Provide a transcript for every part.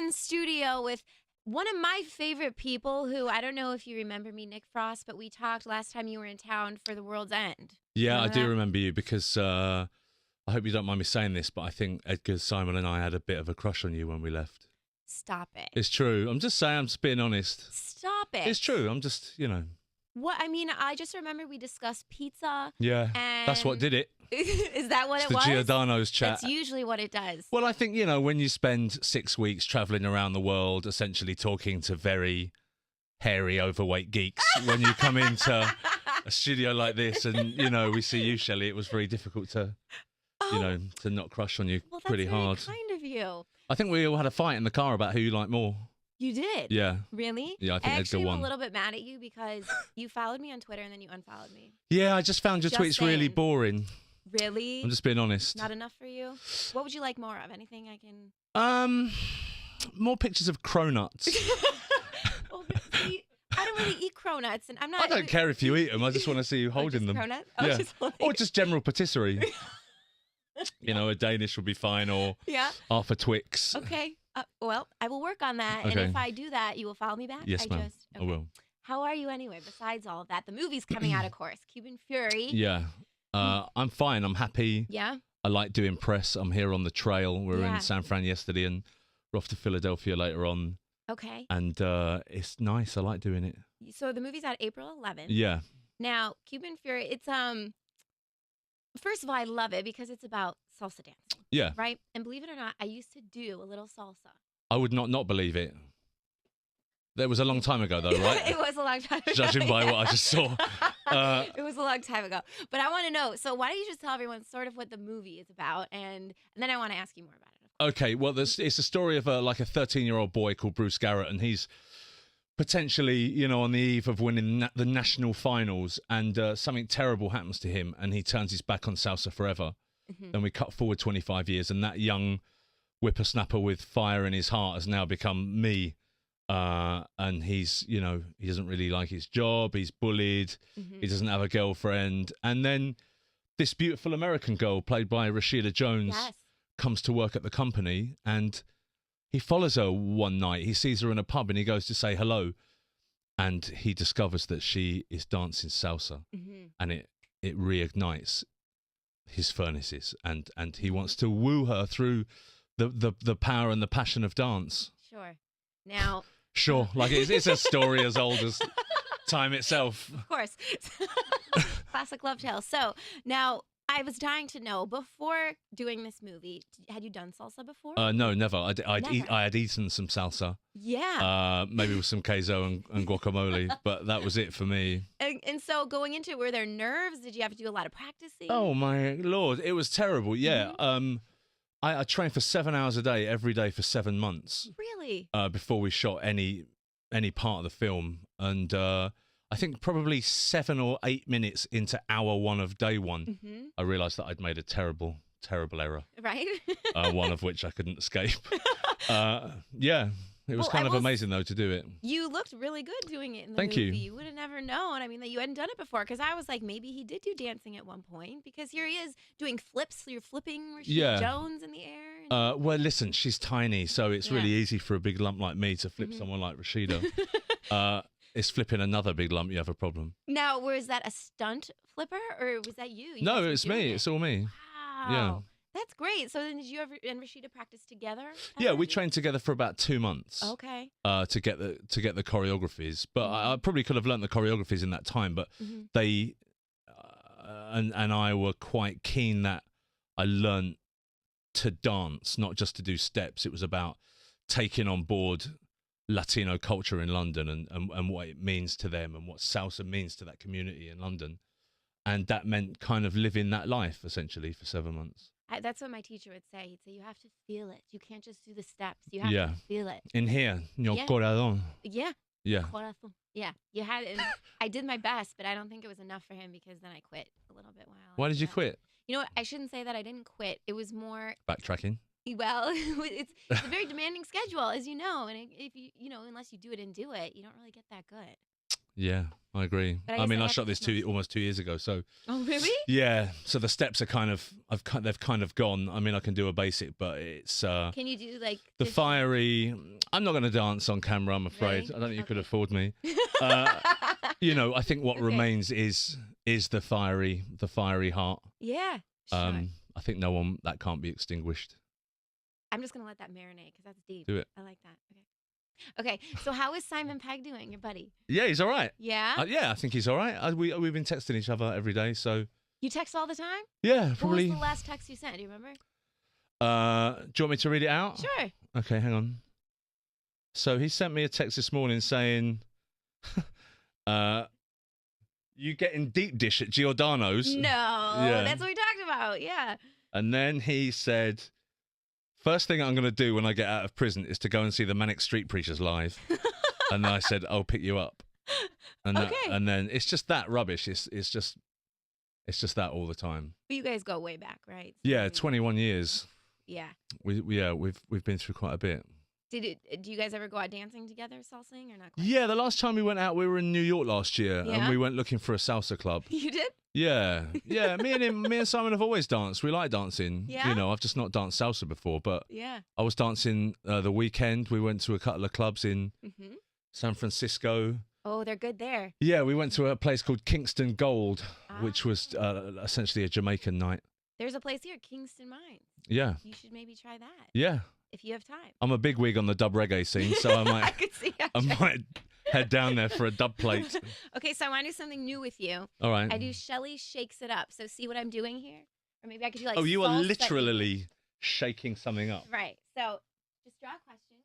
in studio with one of my favorite people who, I don't know if you remember me, Nick Frost, but we talked last time you were in town for The World's End. Yeah, Remember I do that? remember you because I hope you don't mind me saying this, but I think Edgar, Simon and I had a bit of a crush on you when we left. Stop it. It's true. I'm just saying, I'm just being honest. Stop it. It's true. I'm just, What I mean, I just remember we discussed pizza. Yeah, And that's what did it. Is that what It's it was? the Giordano's chat. That's usually what it does. Well, I think, when you spend 6 weeks traveling around the world, essentially talking to very hairy, overweight geeks, when you come into a studio like this and, we see you, Shelley, it was very difficult to, to not crush on you Well, that's pretty very hard. kind of you. I think we all had a fight in the car about who you like more. You did? Yeah. Really? Yeah, I think Edgar actually won. am a little bit mad at you because you followed me on Twitter and then you unfollowed me. Yeah, I just found your Just tweets really saying. boring. Really? I'm just being honest. Not enough for you? What would you like more of? Anything I can... More pictures of cronuts. Well, see, I don't really eat cronuts, and I'm not... I don't care if you eat them. I just want to see you holding them. Cronut? Oh, Yeah. just holding Or just general patisserie. A Danish would be fine, or Yeah. half a Twix. Okay. Well, I will work on that, Okay. and if I do that, you will follow me back? Yes, ma'am. I will. How are you anyway, besides all of that? The movie's coming out, of course. Cuban Fury. Yeah. I'm fine. I'm happy. Yeah? I like doing press. I'm here on the trail. We were Yeah. in San Fran yesterday and we're off to Philadelphia later on. Okay. And it's nice. I like doing it. So the movie's out April 11th. Yeah. Now, Cuban Fury, it's first of all, I love it because it's about salsa dancing, Yeah. right? And believe it or not, I used to do a little salsa. I would not believe it. That was a long time ago, though, right? It was a long time ago. Judging by what I just saw. It was a long time ago. But I want to know, so why don't you just tell everyone sort of what the movie is about, and then I want to ask you more about it. Okay, well, it's a story of a 13-year-old boy called Bruce Garrett, and he's potentially, on the eve of winning the national finals, and something terrible happens to him, and he turns his back on salsa forever. Mm-hmm. Then we cut forward 25 years, and that young whippersnapper with fire in his heart has now become me. And he's, he doesn't really like his job. He's bullied. Mm-hmm. He doesn't have a girlfriend. And then this beautiful American girl, played by Rashida Jones, Yes. comes to work at the company, and he follows her one night. He sees her in a pub, and he goes to say hello, and he discovers that she is dancing salsa, Mm-hmm. and it reignites his furnaces, and he wants to woo her through the power and the passion of dance. Sure. Now, Sure, like it's a story as old as time itself. of course, classic love tale. So now, I was dying to know, before doing this movie, had you done salsa before? No, never. I Never. had eaten some salsa, Yeah. maybe with some queso and guacamole, but that was it for me. And so going into it, were there nerves? Did you have to do a lot of practicing? Oh my Lord, it was terrible. Yeah. I trained for 7 hours a day, every day for 7 months. Really? Before we shot any part of the film, and I think probably 7 or 8 minutes into hour one of day one, Mm-hmm. I realised that I'd made a terrible error. Right? One of which I couldn't escape. Yeah, it was Well, kind I of will amazing though to do it. You looked really good doing it in the Thank movie. you. You would have never known. I mean, that you hadn't done it before. Because I was like, maybe he did do dancing at one point. Because here he is doing flips. You're flipping Rashida Yeah. Jones in the air. And... Well, listen, she's tiny, so it's really Yeah. easy for a big lump like me to flip Mhm. someone like Rashida. It's flipping another big lump, you have a problem. Now, was that a stunt flipper or was that you? No, guys were it's doing me. it? It's all me. Wow. That's great. So then did you and Rashida practice together? Yeah, we already? trained together for about 2 months. Okay. To get the choreographies, but I probably could have learnt the choreographies in that time. But Mhm. they and I were quite keen that I learnt to dance, not just to do steps. It was about taking on board Latino culture in London and what it means to them and what salsa means to that community in London, and that meant kind of living that life essentially for 7 months. That's what my teacher would say. He'd say, you have to feel it. You can't just do the steps. You have Yeah. to feel it. In here, your Yeah. corazón. Yeah. Yeah. Corazón. Yeah. You had it. And I did my best, but I don't think it was enough for him because then I quit a little bit while. Why did you that. quit? You know what? I shouldn't say that I didn't quit. It was more, Backtracking. well, it's a very demanding schedule, as you know. And if you know, unless you do it and do it, you don't really get that good. Yeah, I agree. But I I guess mean, I I had shot to this just most- almost 2 years ago, so Oh, really? yeah. So the steps are they've kind of gone. I mean, I can do a basic, but it's Can you do like the just- fiery. I'm not going to dance on camera, I'm afraid. Really? I don't think you could Okay. afford me. I think what Okay. remains is the fiery heart. Yeah, sure. I think that can't be extinguished. I'm just gonna let that marinate because that's deep. Do it. I like that. Okay. So how is Simon Pegg doing, your buddy? Yeah, he's all right. Yeah. Yeah, I think he's all right. We've been texting each other every day, so You text all the time? yeah, probably. What was the last text you sent? Do you remember? Do you want me to read it out? Sure. Okay, hang on. So he sent me a text this morning saying, "You getting deep dish at Giordano's?" No, that's what we talked about. Yeah. And then he said, "First thing I'm going to do when I get out of prison is to go and see the Manic Street Preachers live." And then I said, "I'll pick you up." And Okay. and then it's just that rubbish. It's just that all the time. But you guys go way back, right? So Yeah, maybe- 21 years. Yeah. We've been through quite a bit. Do you guys ever go out dancing together, salsing, or not quite? Yeah, the last time we went out, we were in New York last year, Yeah? and we went looking for a salsa club. You did? Yeah. Me and Simon have always danced. We like dancing. Yeah? I've just not danced salsa before, but Yeah. I was dancing the weekend. We went to a couple of clubs in Mm-hmm. San Francisco. Oh, they're good there. Yeah, we went to a place called Kingston Gold, which was Ah. essentially a Jamaican night. There's a place here, Kingston Mines. Yeah. You should maybe try that Yeah. if you have time. I'm a big wig on the dub reggae scene, so I I might could see. I might head down there for a dub plate. Okay, so I want to do something new with you. All right. I do Shelly shakes it up. So see what I'm doing here? Or maybe I could do like Oh, you are salsa- literally shaking something up. Right. So just draw a question.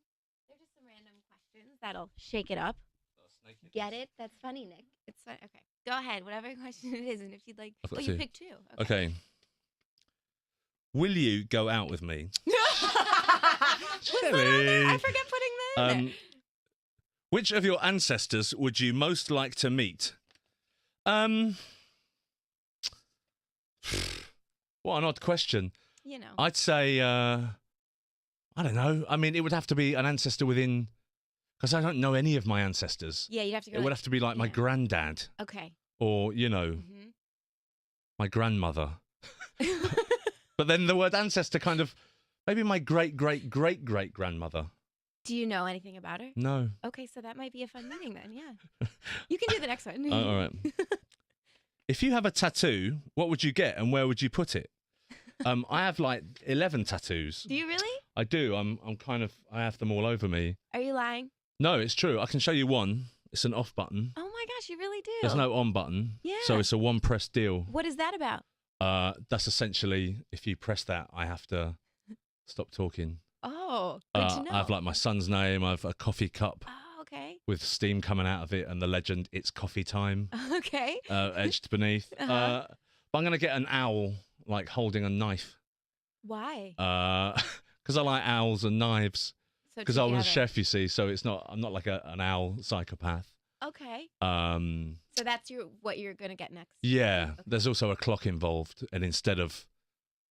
They're just some random questions that'll shake it up. Get it? That's funny, Nick. It's fun. Okay. Go ahead. Whatever question it is. And if you'd like. I've got Oh, you two. picked two. Okay. Will you go out with me? Was that on there? I Shelley. forget putting that in there. Which of your ancestors would you most like to meet? What an odd question. You know. I'd say, I don't know. I mean, it would have to be an ancestor within, because I don't know any of my ancestors. Yeah, you'd have to go. It would have to be like my yeah. granddad Okay. or, Mm-hmm. my grandmother. But then the word ancestor kind of, maybe my great-great-great-great-grandmother. Do you know anything about her? No. Okay, so that might be a fun meeting then. Yeah. You can do the next one. All right. If you have a tattoo, what would you get and where would you put it? I have like 11 tattoos. Do you really? I do. I have them all over me. Are you lying? No, it's true. I can show you one. It's an off button. Oh my gosh, you really do. There's no on button. Yeah. So it's a one press deal. What is that about? That's essentially, if you press that, I have to stop talking. Oh, good to know. I have like my son's name. I have a coffee cup Oh, okay. with steam coming out of it and the legend, "It's coffee time," Okay. etched beneath. Uh-huh. But I'm going to get an owl, like holding a knife. Why? Because I like owls and knives. So Because I was a together. chef, you see, so I'm not like an owl psychopath. Okay. Um, So that's what you're gonna get next. yeah, Okay. there's also a clock involved, and instead of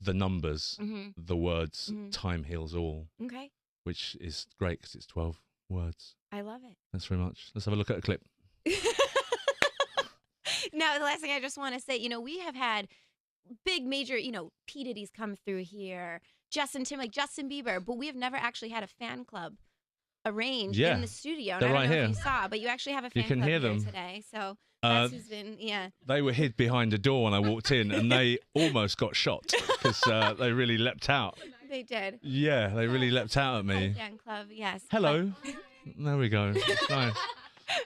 the numbers, Mhm. the words Mhm. "time heals all," Okay. which is great because it's 12 words. I love it. Thanks very much. Let's have a look at a clip. Now, the last thing I just want to say, we have had big major, P. Diddy's come through here, Justin Timberlake, Justin Bieber, but we have never actually had a fan club arranged Yeah, in the studio. And they're I don't right know here. if you saw, but you actually have a fan You can club hear here them. today. So Uh, that's who's been, yeah. They were hid behind a door when I walked in, and they almost got shot because they really leapt out. They did. Yeah, they really leapt out at Hi, me. fan club, yes. Hello. There we go. It's nice.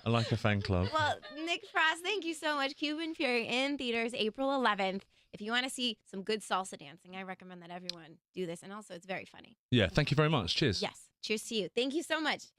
I like a fan club. Well, Nick Frost, thank you so much. Cuban Fury in theaters April 11th. If you want to see some good salsa dancing, I recommend that everyone do this. And also, it's very funny. Yeah, thank you very much. Cheers. Yes. Cheers to you. Thank you so much.